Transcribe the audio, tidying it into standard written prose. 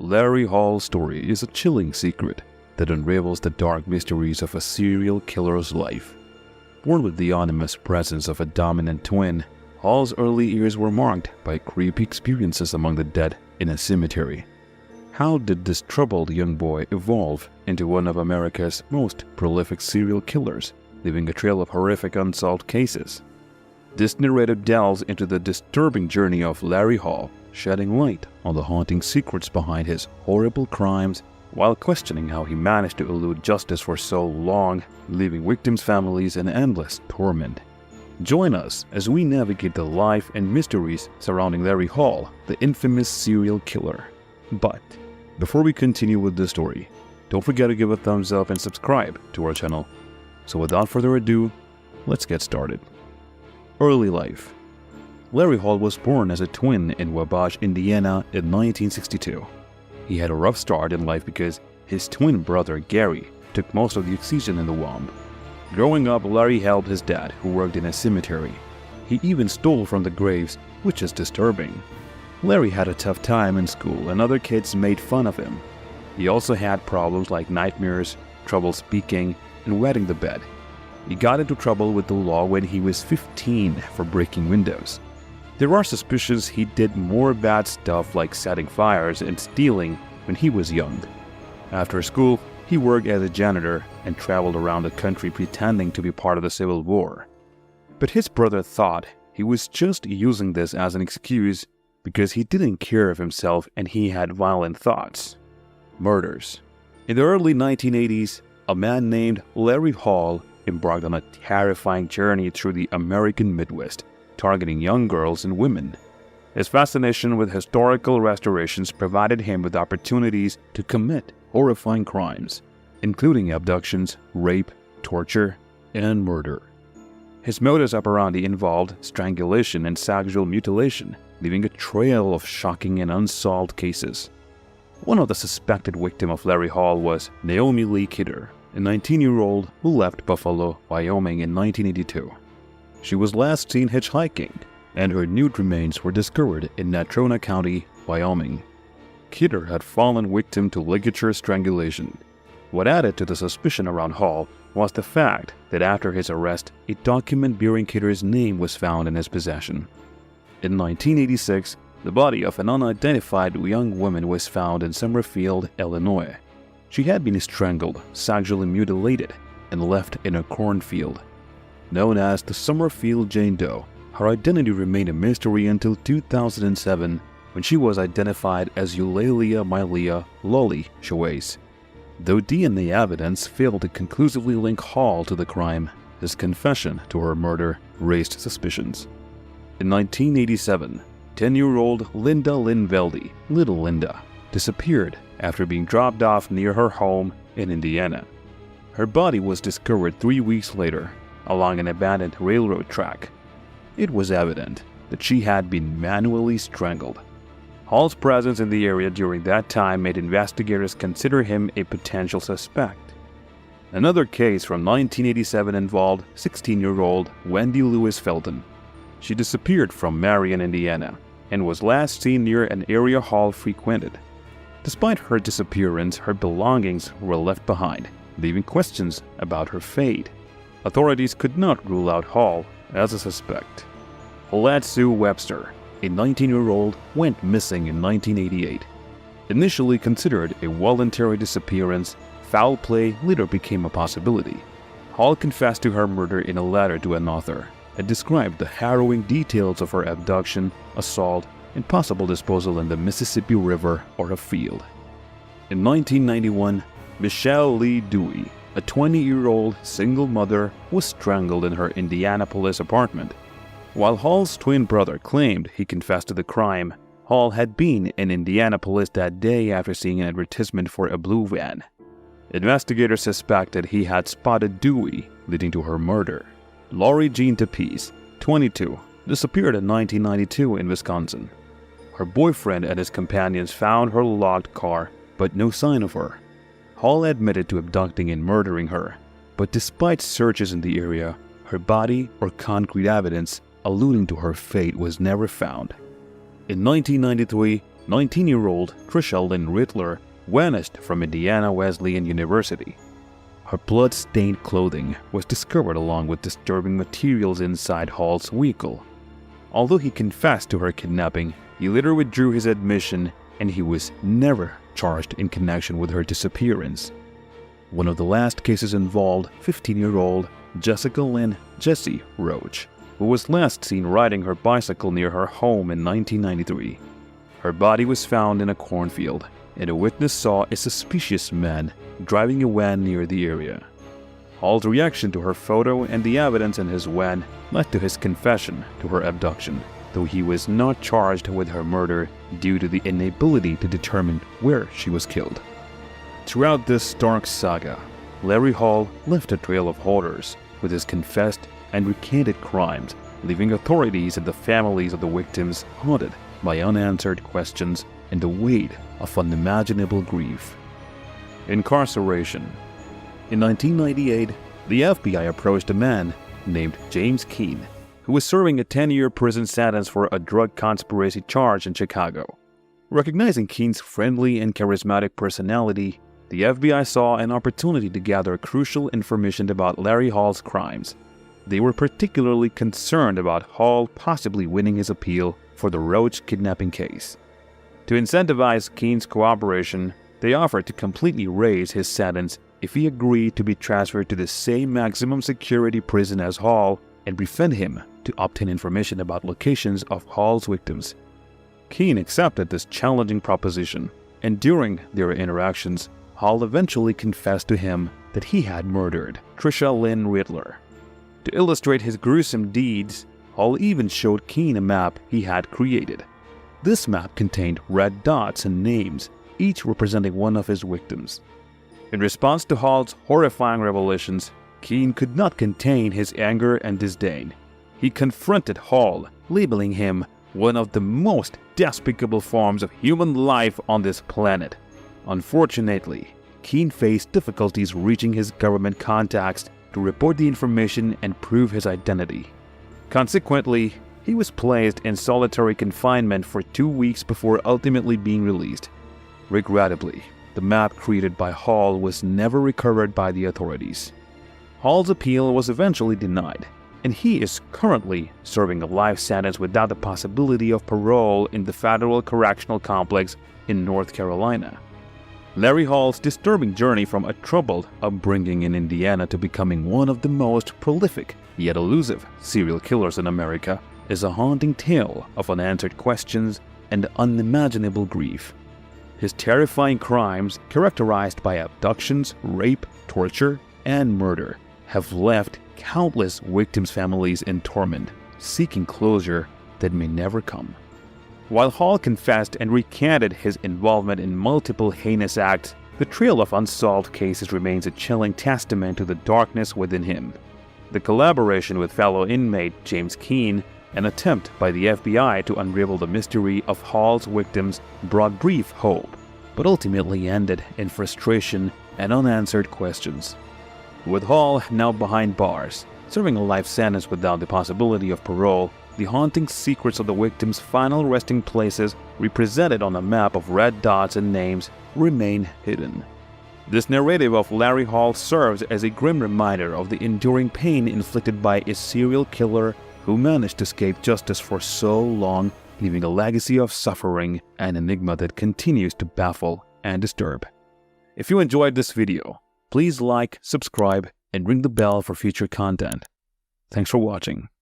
Larry Hall's story is a chilling secret that unravels the dark mysteries of a serial killer's life. Born with the anonymous presence of a dominant twin, Hall's early years were marked by creepy experiences among the dead in a cemetery. How did this troubled young boy evolve into one of America's most prolific serial killers, leaving a trail of horrific unsolved cases? This narrative delves into the disturbing journey of Larry Hall, shedding light on the haunting secrets behind his horrible crimes while questioning how he managed to elude justice for so long, leaving victims' families in endless torment. Join us as we navigate the life and mysteries surrounding Larry Hall, the infamous serial killer. But before we continue with the story, don't forget to give a thumbs up and subscribe to our channel. So without further ado, let's get started. Early life. Larry Hall was born as a twin in Wabash, Indiana in 1962. He had a rough start in life because his twin brother Gary took most of the oxygen in the womb. Growing up, Larry helped his dad, who worked in a cemetery. He even stole from the graves, which is disturbing. Larry had a tough time in school and other kids made fun of him. He also had problems like nightmares, trouble speaking, and wetting the bed. He got into trouble with the law when he was 15 for breaking windows. There are suspicions he did more bad stuff like setting fires and stealing when he was young. After school, he worked as a janitor and traveled around the country pretending to be part of the Civil War. But his brother thought he was just using this as an excuse because he didn't care of himself and he had violent thoughts. Murders. In the early 1980s, a man named Larry Hall embarked on a terrifying journey through the American Midwest, targeting young girls and women. His fascination with historical restorations provided him with opportunities to commit horrifying crimes, including abductions, rape, torture, and murder. His modus operandi involved strangulation and sexual mutilation, leaving a trail of shocking and unsolved cases. One of the suspected victims of Larry Hall was Naomi Lee Kidder, a 19-year-old who left Buffalo, Wyoming in 1982. She was last seen hitchhiking, and her nude remains were discovered in Natrona County, Wyoming. Kidder had fallen victim to ligature strangulation. What added to the suspicion around Hall was the fact that after his arrest, a document bearing Kidder's name was found in his possession. In 1986, the body of an unidentified young woman was found in Summerfield, Illinois. She had been strangled, sexually mutilated, and left in a cornfield. Known as the Summerfield Jane Doe, her identity remained a mystery until 2007 when she was identified as Eulalia Milea Lolly Chawais. Though DNA evidence failed to conclusively link Hall to the crime, his confession to her murder raised suspicions. In 1987, 10-year-old Linda Lynn Velde, Little Linda, disappeared after being dropped off near her home in Indiana. Her body was discovered 3 weeks later along an abandoned railroad track. It was evident that she had been manually strangled. Hall's presence in the area during that time made investigators consider him a potential suspect. Another case from 1987 involved 16-year-old Wendy Lewis Felton. She disappeared from Marion, Indiana, and was last seen near an area Hall frequented. Despite her disappearance, her belongings were left behind, leaving questions about her fate. Authorities could not rule out Hall as a suspect. Paulette Sue Webster, a 19-year-old, went missing in 1988. Initially considered a voluntary disappearance, foul play later became a possibility. Hall confessed to her murder in a letter to an author and described the harrowing details of her abduction, assault, and possible disposal in the Mississippi River or a field. In 1991, Michelle Lee Dewey, a 20-year-old single mother, was strangled in her Indianapolis apartment. While Hall's twin brother claimed he confessed to the crime, Hall had been in Indianapolis that day after seeing an advertisement for a blue van. Investigators suspected he had spotted Dewey, leading to her murder. Lori Jean Tapiz, 22, disappeared in 1992 in Wisconsin. Her boyfriend and his companions found her locked car, but no sign of her. Hall admitted to abducting and murdering her, but despite searches in the area, her body or concrete evidence alluding to her fate was never found. In 1993, 19-year-old Trisha Lynn Rittler vanished from Indiana Wesleyan University. Her blood-stained clothing was discovered along with disturbing materials inside Hall's vehicle. Although he confessed to her kidnapping, he later withdrew his admission and he was never charged in connection with her disappearance. One of the last cases involved 15-year-old Jessica Lynn "Jessie" Roach, who was last seen riding her bicycle near her home in 1993. Her body was found in a cornfield, and a witness saw a suspicious man driving a van near the area. Hall's reaction to her photo and the evidence in his van led to his confession to her abduction, though he was not charged with her murder due to the inability to determine where she was killed. Throughout this dark saga, Larry Hall left a trail of horrors with his confessed and recanted crimes, leaving authorities and the families of the victims haunted by unanswered questions and the weight of unimaginable grief. Incarceration. In 1998, the FBI approached a man named James Keene, who was serving a 10-year prison sentence for a drug conspiracy charge in Chicago. Recognizing Keene's friendly and charismatic personality, the FBI saw an opportunity to gather crucial information about Larry Hall's crimes. They were particularly concerned about Hall possibly winning his appeal for the Roach kidnapping case. To incentivize Keene's cooperation, they offered to completely raise his sentence if he agreed to be transferred to the same maximum security prison as Hall and befriend him to obtain information about locations of Hall's victims. Keene accepted this challenging proposition, and during their interactions, Hall eventually confessed to him that he had murdered Trisha Lynn Rittler. To illustrate his gruesome deeds, Hall even showed Keene a map he had created. This map contained red dots and names, each representing one of his victims. In response to Hall's horrifying revelations, Keene could not contain his anger and disdain. He confronted Hall, labeling him one of the most despicable forms of human life on this planet. Unfortunately, Keene faced difficulties reaching his government contacts to report the information and prove his identity. Consequently, he was placed in solitary confinement for 2 weeks before ultimately being released. Regrettably, the map created by Hall was never recovered by the authorities. Hall's appeal was eventually denied, and he is currently serving a life sentence without the possibility of parole in the Federal Correctional Complex in North Carolina. Larry Hall's disturbing journey from a troubled upbringing in Indiana to becoming one of the most prolific yet elusive serial killers in America is a haunting tale of unanswered questions and unimaginable grief. His terrifying crimes, characterized by abductions, rape, torture, and murder, have left countless victims' families in torment, seeking closure that may never come. While Hall confessed and recanted his involvement in multiple heinous acts, the trail of unsolved cases remains a chilling testament to the darkness within him. The collaboration with fellow inmate James Keene, an attempt by the FBI to unravel the mystery of Hall's victims, brought brief hope, but ultimately ended in frustration and unanswered questions. With Hall now behind bars, serving a life sentence without the possibility of parole, the haunting secrets of the victims' final resting places, represented on a map of red dots and names, remain hidden. This narrative of Larry Hall serves as a grim reminder of the enduring pain inflicted by a serial killer who managed to escape justice for so long, leaving a legacy of suffering, an enigma that continues to baffle and disturb. If you enjoyed this video, please like, subscribe, and ring the bell for future content. Thanks for watching.